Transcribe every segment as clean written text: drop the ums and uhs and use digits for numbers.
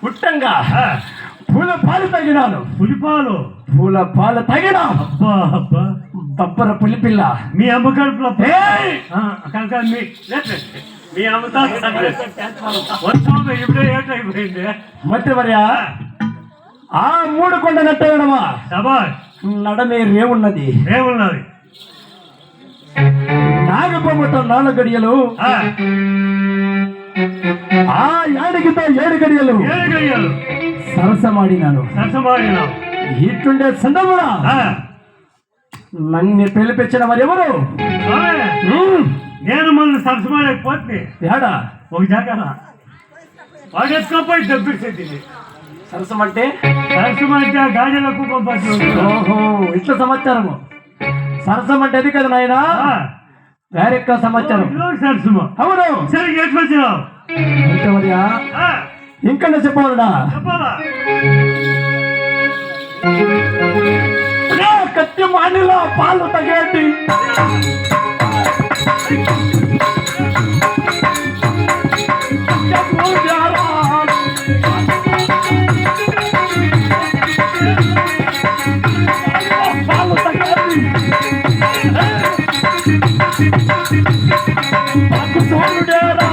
పుట్టంగా పూల పాలు తగినాను. పూల పాలు తగినా బబ్బర పులిపిల్ల మీ అమ్మ కడుపులో కనుక మీ అమ్మతో ఇప్పుడే ఏటైపోయింది. మంత్రివర్య ఆ 3 కొండ నట్టేయడమా నడమే రేవున్నది. నాగబొమ్మతో 4 గడియలు, ఆ ఏడికితో 7 గడియలు సరసమాడినాను. ఇట్టుండే సందముడా నన్ను పిలిపించిన మరెవరు? నేను మన సరసమాడకపోతే ఏడా ఒక జాగా వాడు ఎత్తుకపోయి దెబ్బిస్తుంది. సరసమంటే గాజులకు పంపచ్చు. ఓహో ఇట్లా సమాచారము. సరసం అంటే అది కదా నాయన, వేరెక్క సమాచారం. సరసము అవును. సరే ఎట్లొచ్చినావు అంటే మరియా ఇంకా చెప్పాలడా కత్తి మానిలో పాలు తగేటి పాలు తగేటి సోనుడేరా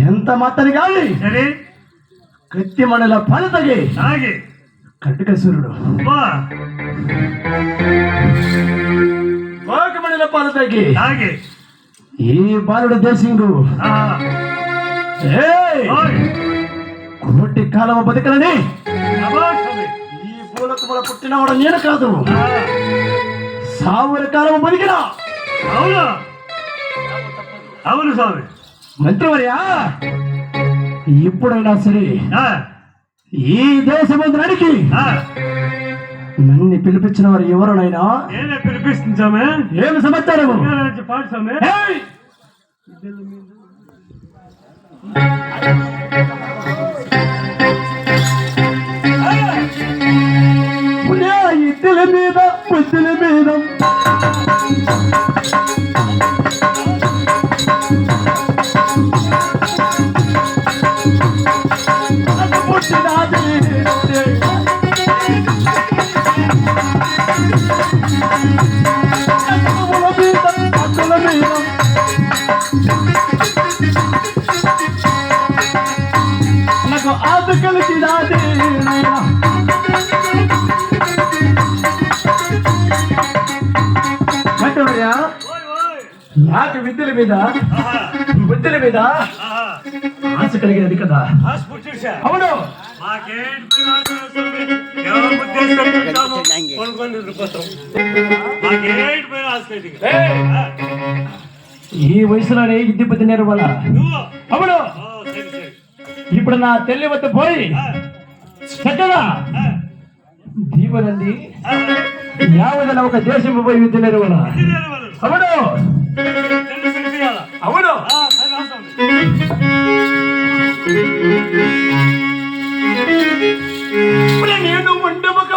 ఎంత మాత్రం కాదు. కత్తి మనల పాలు తగి కట్టుక సూర్యుడు మనల పాలు తగి ఈ బాలుడు దేశింగు కోటి కాలం బతికలని ఈ పూలకుమల పుట్టినవాడు నేను కాదు. సావుల కాలం బతికినా. అవును స్వామి. మంత్రివర్యా ఇప్పుడైనా సరే ఈ దేశమందరికి నన్ను పిలిపించిన వారు ఎవరునైనా పిలిపిస్తుంటామే. ఏమి సమాచారము? పాడు స్వామి. ఇద్దల మీద బుద్ధుల మీద నాకు ఆశ కలిగినాది. నాకు విద్యల మీద బుద్ధుల మీద ఆశ కలిగినది కదా. అవును. ఈ వయసులోనే ఇద్ది పొందినారు వాళ్ళ. అవును. ఇప్పుడు నా తెల్లి వద్ద పోయి చక్కగా దీపనంది యావదన ఒక దేశం పోయి విద్యలేరు వాళ్ళ. అవును. అవును. నేను ఉండే ఒక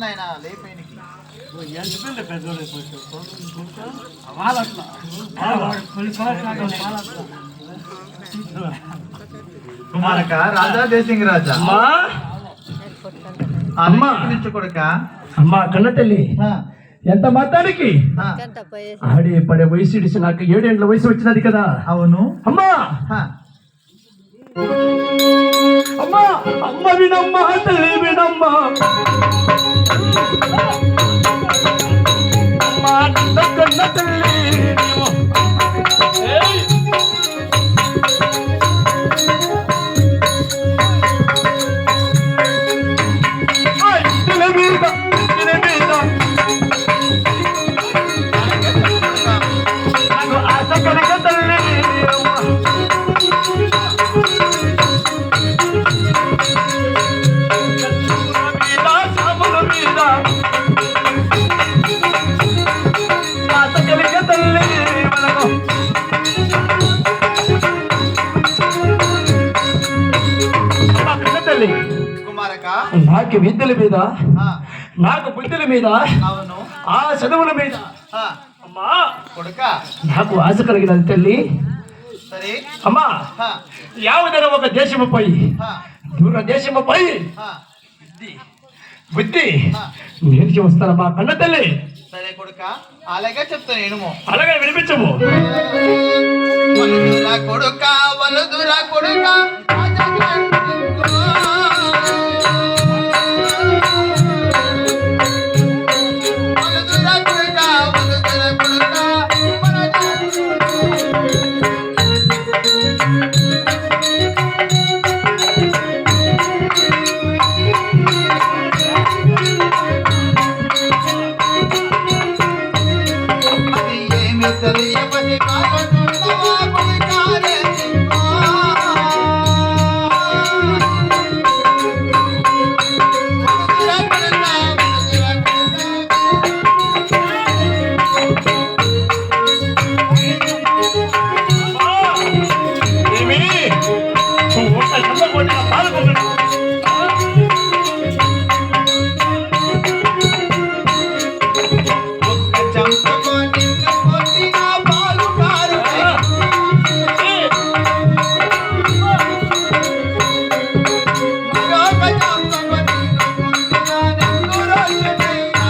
నాయన లేపేనికి కుమారక రాజా దేశింగ్ రాజా అమ్మా అమ్మా కొడుక అమ్మా కన్న తల్లి ఎంత మాత్రానికి ఆడి పడే వయసు ఇడిసి నాకు 7 ఏళ్ల వయసు వచ్చినది కదా. అవును అమ్మా అమ్మా అమ్మ వినమ్మా తల్లి వినమ్మా అమ్మా కన్న తల్లి ఏయ్! ఆయ్, తినే మీద నాకు ఆశ కలిగ తల్లి అమ్మా. కుమారక నాకు విద్యల మీద ఆ, నాకు బుద్ధుల మీద అవును ఆ చదువుల మీద ఆ, అమ్మా కొడుక నాకు ఆశ కలిగినది తల్లి. సరే అమ్మా ఆ, యావదన ఒక దేశముపై ఆ, దూర దేశముపై ఆ, బుద్ధి నేర్చి వస్తానమ్మా కన్న తల్లి. సరే కొడుక అలాగే చెప్తాను నేను అలాగే వినిపించము. వలుదురా కొడుక వలుదురా కొడుక వలుదురా కొడుక వలుదురా కొడుక ఏమి తెలియవని కాలనున్నవా కొడుకారే ఏమి ఒక్క శబ్ద కొట్టిన పాలు పొంగడు. చంపకో నిన్ను కొట్టిన పాలు కారు మరొక చంపకో నిన్ను కొట్టిన నిన్ను రోజునైనా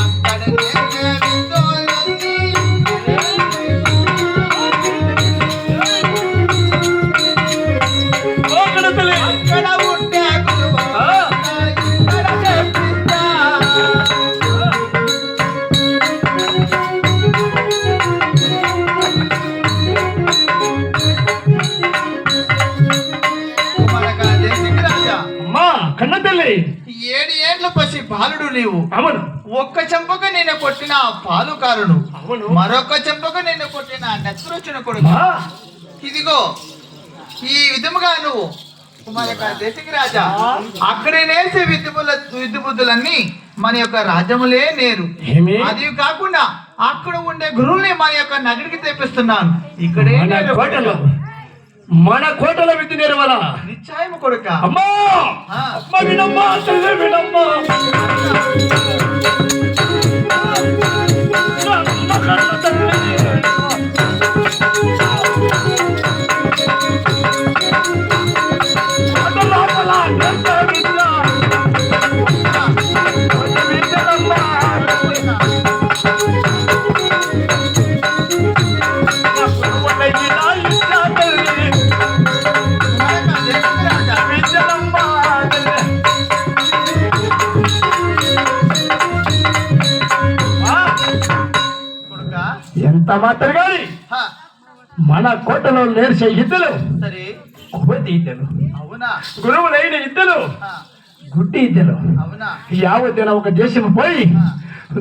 అక్కడనే విందోలన్నీ ఓ కన్న తల్లి. అక్కడ ఉంటే గురువు ఇక్కడ చెప్పిస్తా కుమారక దేశిక రాజా అమ్మా కన్న తల్లి. 7 ఏండ్ల పసి బాలుడు నీవు అవును ఒక్క చెంపక నేను కొట్టిన పాలుకారును అవును. మరొక చెంపక నేను కొట్టిన నెత్తురొచ్చిన కొడుకు అమ్మా ఇదిగో ఈ విధముగా నువ్వు కుమారక దేశిక రాజా అక్కడే నేసే విద్య బుద్ధులన్నీ మన యొక్క రాజ్యములే నేరు ఏమి అది కాకుండా అక్కడ ఉండే గురువుల్ని మన యొక్క నగరికి తెప్పిస్తున్నాను ఇక్కడే మన నేను కోటలో మన కోటలో విద్య నేర్వల. నిశ్చయము కొడుక అమ్మా ఆ. అమ్మ వినమ్మా తల్లి వినమ్మా అమ్మ కన్న తల్లి. అటు లోపల ఎంత విద్య. కొంచెం విద్యనమ్మా. నా గురువులకి నా ఇచ్చా తల్లి. కుమారక దేశిక రాజా విద్యనమ్మా తల్లి. ఆ, కొడుక ఎంత మాత్రం గాని హా, మన కోటలో నేర్చే ఇద్దరు సరే కొవ్వతి ఇద్దరు అవునా గురువులైన ఇద్దరు హా, గుడ్డి ఇద్దరు అవునా యావత్తున ఒక దేశము పోయి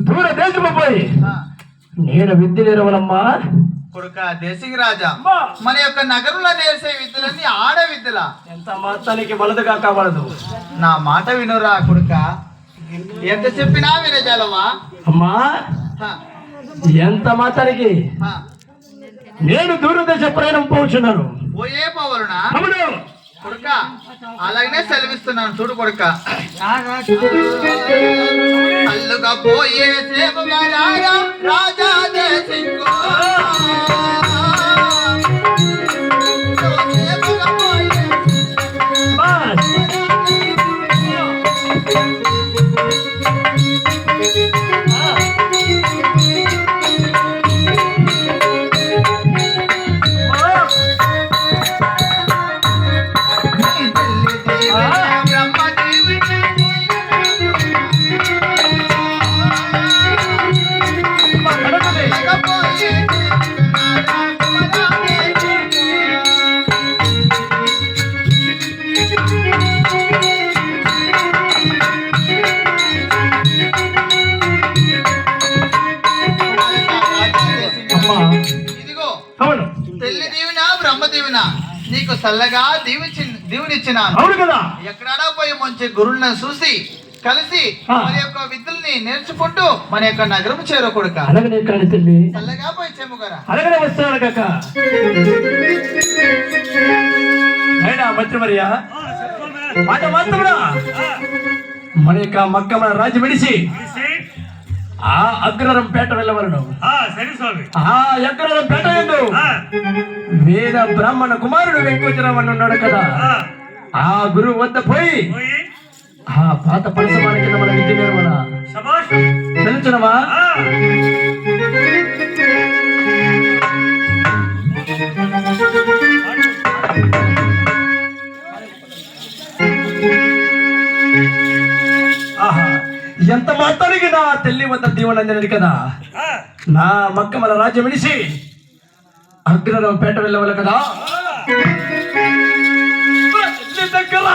దూర దేశము పోయి హా. నేను విద్య నేర్వనమ్మా. కొడుక దేశిక రాజా అమ్మా, మన యొక్క నగరంలో నేర్చే విద్యలన్నీ ఆడ విద్యలా ఎంత మాత్రానికి వలదుగా కావలదు. నా మాట వినురా కొడుక ఎంత చెప్పినా వినజాలవా? అమ్మా హ, ఎంత మాత్రానికి హ. నేను దూరదేశ ప్రయాణం పోతున్నాను. పోయే పోవలునా అవును. కొడుక? అలాగనే సెలవిస్తున్నాను చూడు కొడుక. అల్లుగా పోయే సేవగా రాగా రాజా దేశింగు. సేవగా పోయే బస్. అమ్మా ఇదిగో అవును. తెల్లి దీవిన బ్రహ్మ దీవిన నీకు చల్లగా దీవునిచ్చినాను. అవును కదా. ఎక్కడా పోయి మంచి గురువులను చూసి కలిసి ఆ. మన యొక్క విద్యల్ని నేర్చుకుంటూ మన యొక్క నగరం చేరు కొడుక. అలాగనే కానీ తల్లి, చల్లగా పోయి చెమ్ముగారా. అలాగనే వస్తున్నాను కాక. అయినా మంత్రి మరియా ఆ, చెప్పు స్వామి. మాట మాత్రముడా ఆ, మన యొక్క మక్కమ రాజు విడిచి పిలిచి, ఆ అగ్రరం పేట వెళ్ళవలను. ఆ, సరే స్వామి. ఆ అగ్రరం పేట ఎందు ఆ, వేద బ్రాహ్మణ కుమారుడు వెంకటరామన్ ఉన్నాడు కదా. ఆ, ఆ గురువు వద్ద పోయి పోయి ఆ పాత పరిసమాన కింద మన విద్య నిర్వహణ శభాష్. తెలుసునమా? ఆ, ఆహా, ఎంత మాత్రానికి నా తల్లి వద్ద దీవనందినది కదా. ఆ, నా మక్కమల రాజ్యం విడిచి అగ్రరం పేట వెళ్ళవల కదా. ఆ. తల్లి దగ్గర